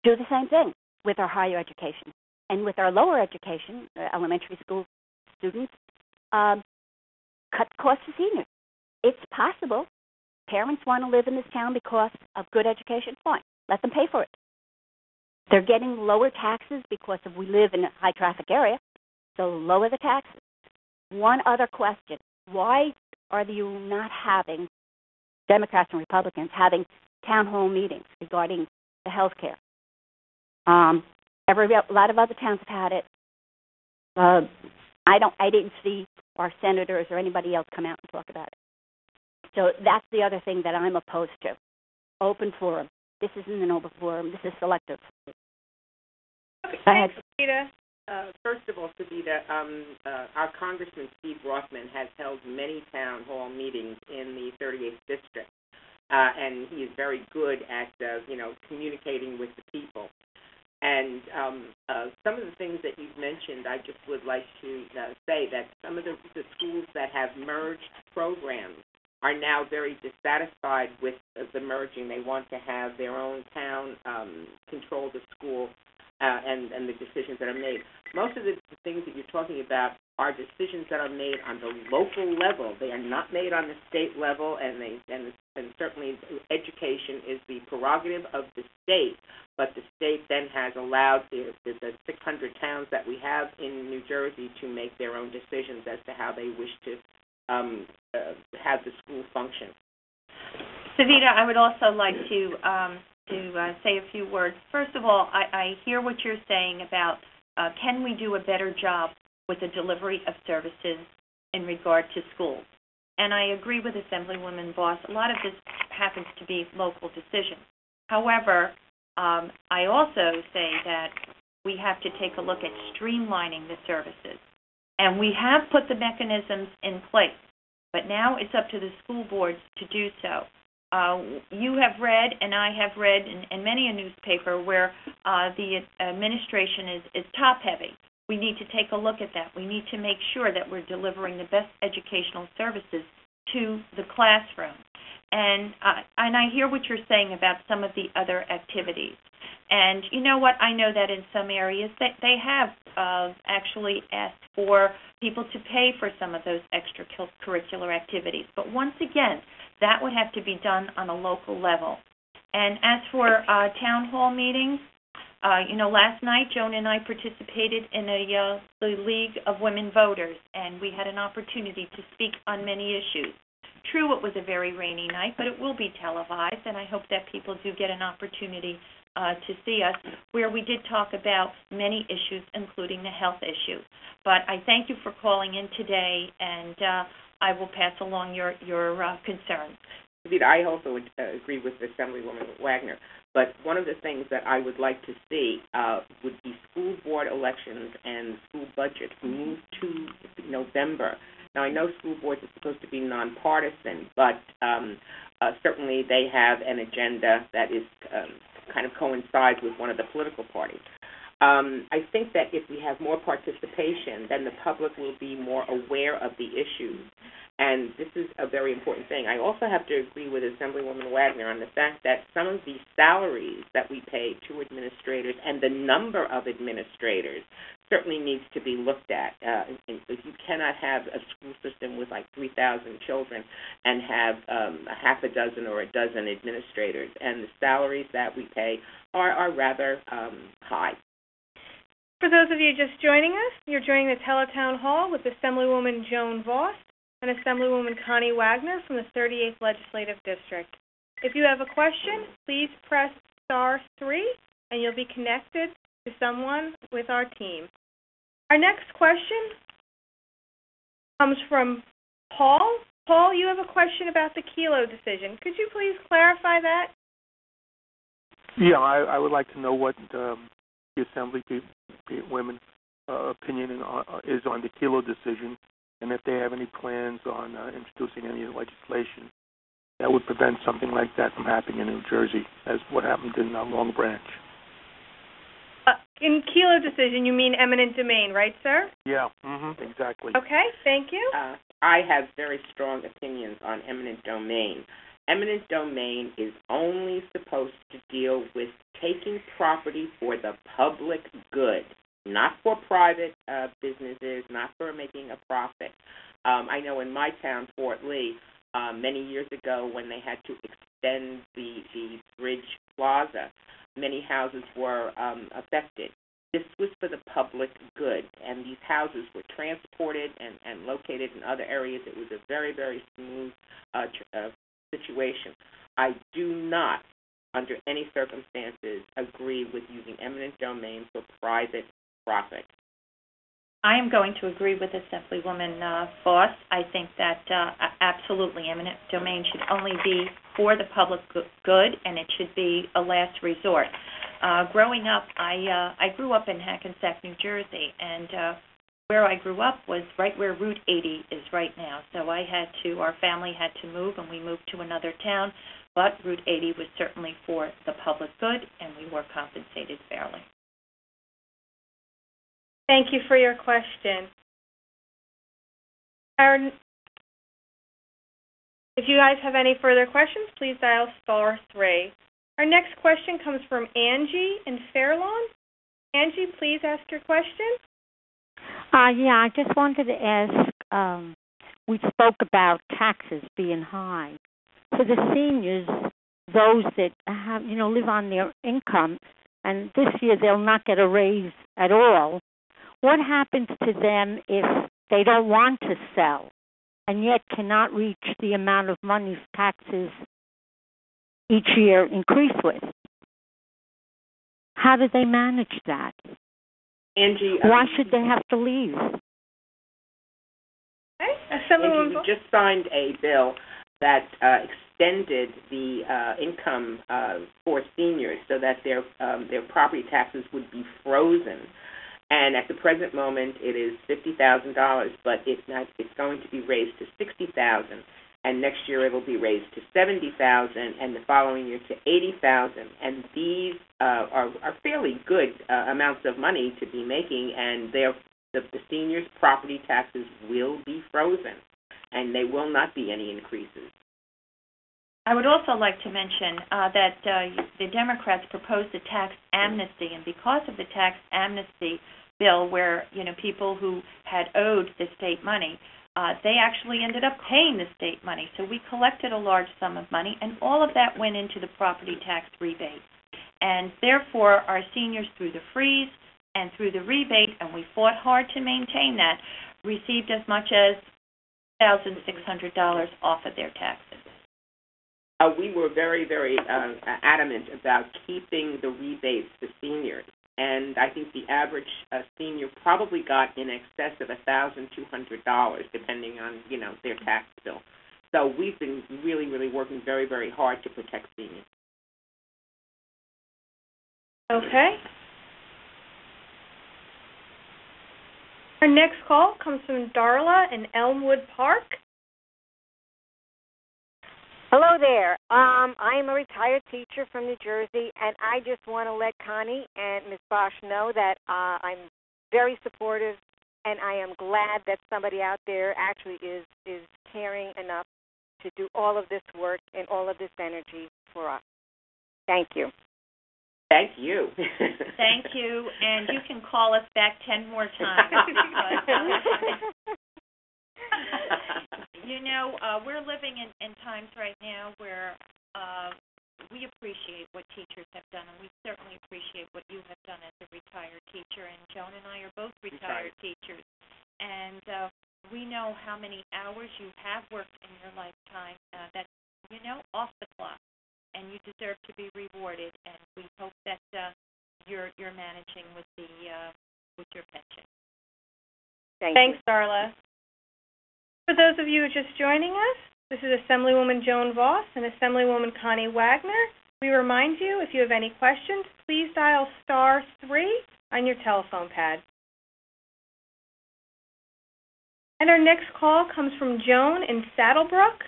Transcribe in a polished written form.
do the same thing with our higher education. And with our lower education, elementary school students, cut costs to seniors. It's possible. Parents want to live in this town because of good education. Fine. Let them pay for it. They're getting lower taxes because we live in a high-traffic area, so lower the taxes. One other question. Why are you not having, Democrats and Republicans, having town hall meetings regarding the health care? A lot of other towns have had it. I didn't see our senators or anybody else come out and talk about it. So that's the other thing that I'm opposed to. Open forum. This isn't an open forum. This is selective. Okay, thanks, Savita. First of all, Savita, our Congressman Steve Rothman has held many town hall meetings in the 38th District, and he is very good at, communicating with the people. And some of the things that you've mentioned, I just would like to say that some of the schools that have merged programs are now very dissatisfied with the merging. They want to have their own town control the school and the decisions that are made. Most of the things that you're talking about are decisions that are made on the local level. They are not made on the state level, and certainly education is the prerogative of the state, but the state then has allowed the 600 towns that we have in New Jersey to make their own decisions as to how they wish to have the school function. Savita, I would also like to say a few words. First of all, I hear what you're saying about can we do a better job with the delivery of services in regard to schools. And I agree with Assemblywoman Voss. A lot of this happens to be local decisions. However, I also say that we have to take a look at streamlining the services. And we have put the mechanisms in place, but now it's up to the school boards to do so. You have read, and I have read in many a newspaper where the administration is top-heavy. We need to take a look at that. We need to make sure that we're delivering the best educational services to the classroom. And I hear what you're saying about some of the other activities. And you know what? I know that in some areas they have actually asked for people to pay for some of those extracurricular activities. But once again, that would have to be done on a local level. And as for town hall meetings, last night Joan and I participated in the League of Women Voters, and we had an opportunity to speak on many issues. True, it was a very rainy night, but it will be televised, and I hope that people do get an opportunity to see us, where we did talk about many issues, including the health issue. But I thank you for calling in today, and I will pass along your concerns. I also would agree with Assemblywoman Wagner, but one of the things that I would like to see would be school board elections and school budgets moved to November. Now, I know school boards are supposed to be nonpartisan, but certainly they have an agenda that is kind of coincides with one of the political parties. I think that if we have more participation, then the public will be more aware of the issues. And this is a very important thing. I also have to agree with Assemblywoman Wagner on the fact that some of the salaries that we pay to administrators and the number of administrators certainly needs to be looked at. If you cannot have a school system with like 3,000 children and have a half a dozen or a dozen administrators, and the salaries that we pay are rather high. For those of you just joining us, you're joining the Teletown Hall with Assemblywoman Joan Voss and Assemblywoman Connie Wagner from the 38th Legislative District. If you have a question, please press *3 and you'll be connected to someone with our team. Our next question comes from Paul. Paul, you have a question about the Kelo decision. Could you please clarify that? Yeah, I would like to know what the Assemblywomen's opinion is on the Kelo decision, and if they have any plans on introducing any legislation that would prevent something like that from happening in New Jersey, as what happened in Long Branch. In Kelo decision, you mean eminent domain, right, sir? Yeah, exactly. Okay, thank you. I have very strong opinions on eminent domain. Eminent domain is only supposed to deal with taking property for the public good, not for private businesses, not for making a profit. I know in my town, Fort Lee, many years ago when they had to extend the bridge plaza, many houses were affected. This was for the public good, and these houses were transported and located in other areas. It was a very, very smooth situation. I do not, under any circumstances, agree with using eminent domain for private profit. I am going to agree with Assemblywoman Voss. I think that absolutely eminent domain should only be for the public good, and it should be a last resort. Growing up, I grew up in Hackensack, New Jersey, and where I grew up was right where Route 80 is right now. So our family had to move, and we moved to another town, but Route 80 was certainly for the public good, and we were compensated fairly. Thank you for your question. If you guys have any further questions, please dial *3. Our next question comes from Angie in Fairlawn. Angie, please ask your question. I just wanted to ask, we spoke about taxes being high. For the seniors, those that have, live on their income, and this year they'll not get a raise at all, what happens to them if they don't want to sell and yet cannot reach the amount of money taxes each year increase with? How do they manage that? Angie, why should they have to leave? Angie, we just signed a bill that extended the income for seniors so that their property taxes would be frozen. And at the present moment, it is $50,000, but it's going to be raised to $60,000, and next year it will be raised to $70,000, and the following year to $80,000. And these are fairly good amounts of money to be making, and the seniors' property taxes will be frozen, and there will not be any increases. I would also like to mention that the Democrats proposed a tax amnesty, and because of the tax amnesty bill where, people who had owed the state money, they actually ended up paying the state money. So we collected a large sum of money, and all of that went into the property tax rebate. And therefore, our seniors, through the freeze and through the rebate, and we fought hard to maintain that, received as much as $1,600 off of their taxes. We were very, very adamant about keeping the rebates to seniors, and I think the average senior probably got in excess of $1,200, depending on their tax bill. So we've been really, really working very, very hard to protect seniors. Okay. Our next call comes from Darla in Elmwood Park. Hello there. I am a retired teacher from New Jersey, and I just want to let Connie and Ms. Bosch know that I'm very supportive, and I am glad that somebody out there actually is caring enough to do all of this work and all of this energy for us. Thank you. Thank you. Thank you, and you can call us back 10 more times. We're living in times right now where we appreciate what teachers have done, and we certainly appreciate what you have done as a retired teacher. And Joan and I are both retired teachers, and we know how many hours you have worked in your lifetime that's, off the clock, and you deserve to be rewarded. And we hope that you're managing with your pension. Thanks, Darla. For those of you just joining us, this is Assemblywoman Joan Voss and Assemblywoman Connie Wagner. We remind you, if you have any questions, please dial *3 on your telephone pad. And our next call comes from Joan in Saddlebrook.